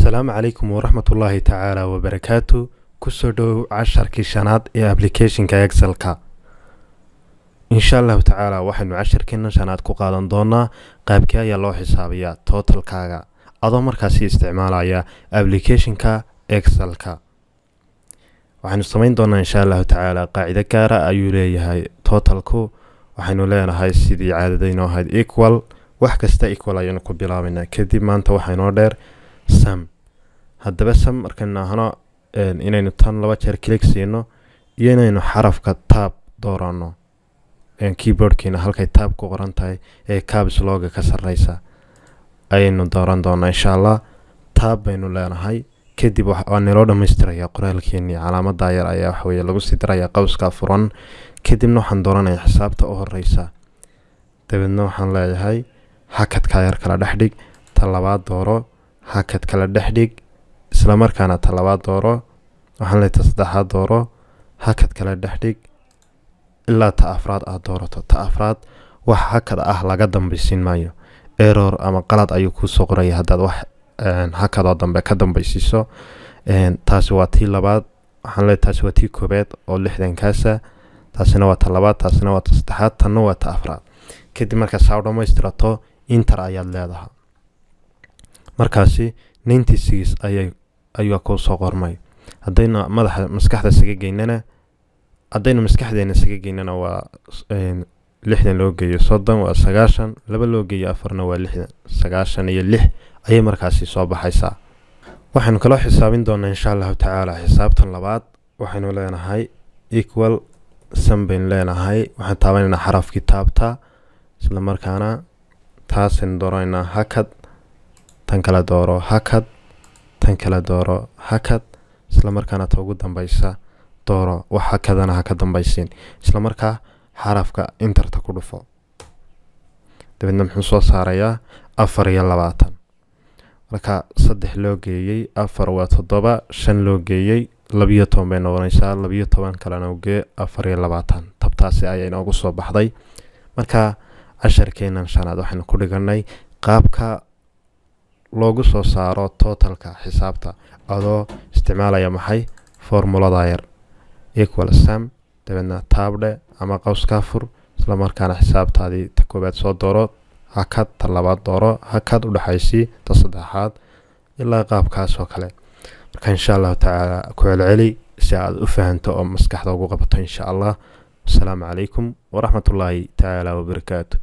السلام عليكم ورحمة الله تعالى وبركاته. كسر دو 10 كيشانات ابليكيشن كاكسل كا إن شاء الله تعالى واحد 10 كنا شانات كو قادن دونا قابك يا لو حسابيا توتال كاغا أضو مركاسي استعمالايا ابليكيشن كا اكسل كا waxaynu samayn doonaa insha Allah ta'ala qaacida gaar ah ayuu leeyahay totalku waxaynu leenahay sidii caadadayno ahayd equal wax kasta equal ayaynu ku bilaabaynaa kadib maanta waxaynu dheer sum haddaba sum markana hano inaynu tan laba jeer click siino iyo inaynu xarafka tab doorano keyboardkeena halkay tab ku qoran tahay ee caps logo ka sareysa ayaynu dooran doonaa insha Allah tab baynu leenahay kadib waxaan noo dhameystirayaa qoraalkeeni calaamada yar ayaa wax weeye lagu sidirayaa qowska furan kadibna waxaan dooranayaa xisaabta oo horeysa dabadna waxaan leeyahay hakadka yar kala dhaxdhig talabaad dooro hakad kala dhaxdhig isla markaana talabaad dooro waxaan leeyahay saddexaad dooro hakad kala dhaxdhig ilaa ta afraad aad doorato ta afraad wax hakad ah laga dambaysin maayo error ama qalad ayuu ku soo qoray haddaad wax hakada dambe ka dambaysiiso taasi waa tii labaad waxaan leeyahay taasi waa tii koobaad oo 60 kaasa taasina waa ta labaad taasina waa ta saddexaad tanna waa ta afraad kadib marka soo dhameystirato enter ayaad leedahay markaasi 96 ayuu ku soo qormay hadayna madaxa maskaxda saga geynana waa 60 loo geeyo 30 waa 90 laba loo geeyo 4 waa 60 90 iyo 6 ayay markaasi soo baxaysaa waxaanu kala xisaabin doonaa insha Allah ta'ala xisaabtan labaad waxaanu leenahay equal sum bayn leenahay waxaan taabanayna xarafkii taabta isla markaana taasin dooraynaa hakad tan kala dooro hakad tan kala dooro hakad isla markaana ta ugu dambaysa dooro wax hakadana ha ka dambaysin isla markaa xarafka enterta ku dhufo dabadna muxuu soo saarayaa 24 marka 3 loo geeyay 4 waa 7 5 loo geeyay 12 bay noqonaysaa 12 kalena u gee 24 tabtaasi ayay noogu soo baxday marka casharkeenan shanaad waxaan ku dhiganay qaabka loogu soo saaro totalka xisaabta adoo isticmaalaya maxay formulada yar equal sum dabadna taabde ama qowska fur isla markaana xisaabtaadii ta koobaad soo dooro hakad talabaad dooro hakad u dhaxaysi ta saddexaad ilaa qaabkaas oo kale marka insha Allah ta'ala ku celceli si aad u fahanto oo maskaxda ugu qabato insha Allah. Assalamu alaykum wa rahmatullahi ta'ala wa barakatuh.